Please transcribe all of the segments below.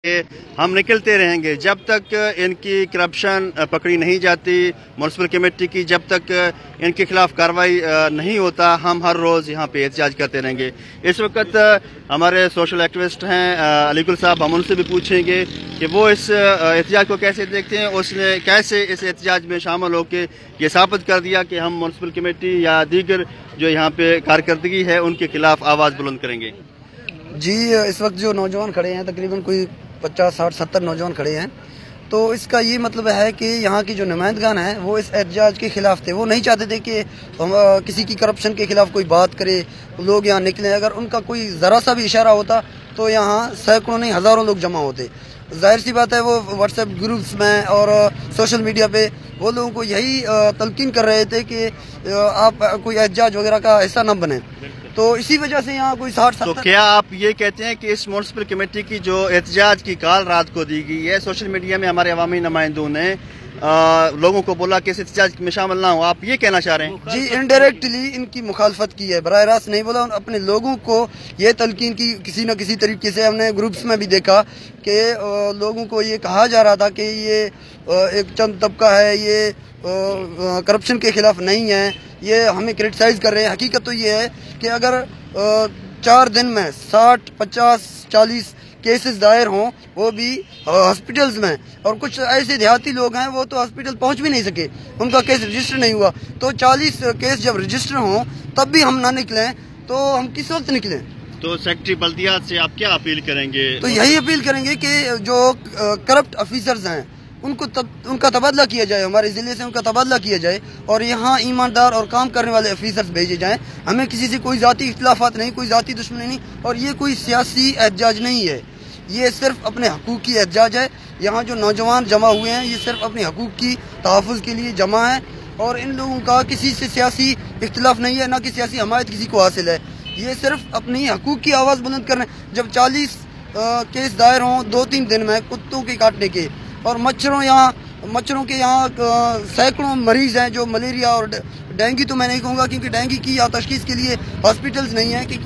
हम निकलते रहेंगे जब तक इनकी करप्शन पकड़ी नहीं जाती, म्यूनसिपल कमेटी की जब तक इनके खिलाफ कार्रवाई नहीं होता, हम हर रोज़ यहाँ पे एहतजाज करते रहेंगे। इस वक्त हमारे सोशल एक्टिविस्ट हैं अलीकुल साहब, हम उनसे भी पूछेंगे कि वो इस एहतजाज को कैसे देखते हैं। उसने कैसे इस एहतजाज में शामिल होकर ये साबित कर दिया कि हम म्यूनसिपल कमेटी या दीगर जो यहाँ पे कारकर्दगी है उनके खिलाफ आवाज़ बुलंद करेंगे। जी, इस वक्त जो नौजवान खड़े हैं तकरीबन कोई 50, 60, 70 नौजवान खड़े हैं, तो इसका ये मतलब है कि यहाँ की जो नुमाइंदगान हैं वो इस एहतजाज के खिलाफ थे। वो नहीं चाहते थे कि किसी की करप्शन के खिलाफ कोई बात करे, लोग यहाँ निकलें। अगर उनका कोई ज़रा सा भी इशारा होता तो यहाँ सैकड़ों नहीं हज़ारों लोग जमा होते। जाहिर सी बात है वो व्हाट्सएप ग्रुप्स में और सोशल मीडिया पे वो लोगों को यही तलकीन कर रहे थे कि आप कोई एहतजाज वगैरह का हिस्सा न बने। तो इसी वजह से यहाँ कोई 60-70। तो क्या आप ये कहते हैं कि इस म्यूनसिपल कमेटी की जो एहतजाज की कॉल रात को दी गई है, सोशल मीडिया में हमारे अवामी नुमाइंदों ने लोगों को बोला कि इस एहतजाज में शामिल ना हो, आप ये कहना चाह रहे हैं? जी, इनडायरेक्टली इनकी मुखालफत की है, बराह रास्त नहीं बोला। अपने लोगों को ये तलकीन की किसी न किसी तरीके से। हमने ग्रुप्स में भी देखा कि लोगों को ये कहा जा रहा था कि ये एक चंद तबका है, ये करप्शन के खिलाफ नहीं है, ये हमें क्रिटिसाइज कर रहे हैं। हकीकत तो ये है कि अगर 4 दिन में 60, 50, 40 केसेस दायर हों, वो भी हॉस्पिटल्स में, और कुछ ऐसे देहाती लोग हैं वो तो हॉस्पिटल पहुंच भी नहीं सके, उनका केस रजिस्टर नहीं हुआ। तो 40 केस जब रजिस्टर हों तब भी हम ना निकलें तो हम किस वक्त निकलें? तो सेक्रेटरी बल्दियात से आप क्या अपील करेंगे? तो यही अपील करेंगे कि जो करप्ट ऑफिसर्स हैं उनका तबादला किया जाए, हमारे ज़िले से उनका तबादला किया जाए और यहाँ ईमानदार और काम करने वाले ऑफिसर्स भेजे जाएं। हमें किसी से कोई ज़ाती इख्तिलाफात नहीं, कोई ज़ाती दुश्मनी नहीं, और ये कोई सियासी एहतजाज नहीं है, ये सिर्फ अपने हकूक़ की एहतजाज है। यहाँ जो नौजवान जमा हुए हैं ये सिर्फ अपने हकूक़ की तहफ़्फ़ुज़ के लिए जमा है, और इन लोगों का किसी से सियासी इख्तिलाफ नहीं है, ना कि सियासी हमायत किसी को हासिल है। ये सिर्फ अपनी हकूक़ की आवाज़ बुलंद करने। जब 40 केस दायर हों 2-3 दिन में कुत्तों के काटने के, और मच्छरों के यहाँ सैकड़ों मरीज़ हैं जो मलेरिया और डेंगू, तो मैं नहीं कहूँगा क्योंकि डेंगू की या तशख़ीस के लिए हॉस्पिटल्स नहीं है कि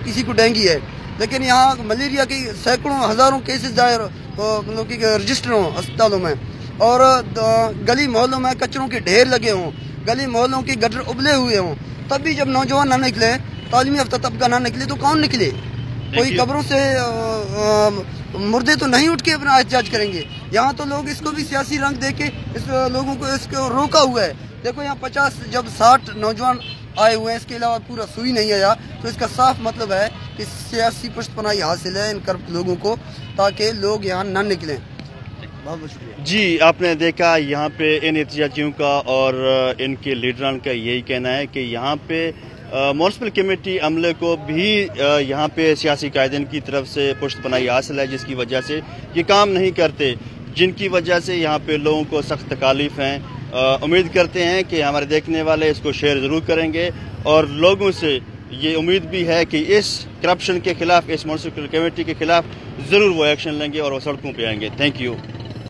किसी को डेंगू है, लेकिन यहाँ मलेरिया के सैकड़ों हज़ारों केसेस दायर मतलब कि रजिस्टर हों अस्पतालों में, और गली मोहल्लों में कचरों के ढेर लगे हों, गली मोहल्लों के गटर उबले हुए हों, तब भी जब नौजवान ना निकले, तालीमी याफ्ता तबका ना निकले, तो कौन निकले? कोई कब्रों से मुर्दे तो नहीं उठ के अपना एहतजाज करेंगे। यहाँ तो लोग इसको भी सियासी रंग दे के इस लोगों को इसको रोका हुआ है। देखो यहाँ 50 जब 60 नौजवान आए हुए हैं, इसके अलावा पूरा सुई नहीं आया, तो इसका साफ मतलब है कि सियासी पुष्टपनाही हासिल है इन करप्ट लोगों को, ताकि लोग यहाँ ना निकलें। बहुत बहुत शुक्रिया। जी, आपने देखा यहाँ पे इन एहतजाजियों का और इनके लीडरान का यही कहना है कि यहाँ पे म्यूनसिपल कमेटी अमले को भी यहाँ पे सियासी कायदीन की तरफ से पुष्टपनाही हासिल है, जिसकी वजह से ये काम नहीं करते, जिनकी वजह से यहाँ पे लोगों को सख्त तकालीफ हैं। उम्मीद करते हैं कि हमारे देखने वाले इसको शेयर ज़रूर करेंगे, और लोगों से ये उम्मीद भी है कि इस करप्शन के खिलाफ, इस म्यूनसिपल कमेटी के खिलाफ ज़रूर वो एक्शन लेंगे और वो सड़कों पर आएंगे। Thank you.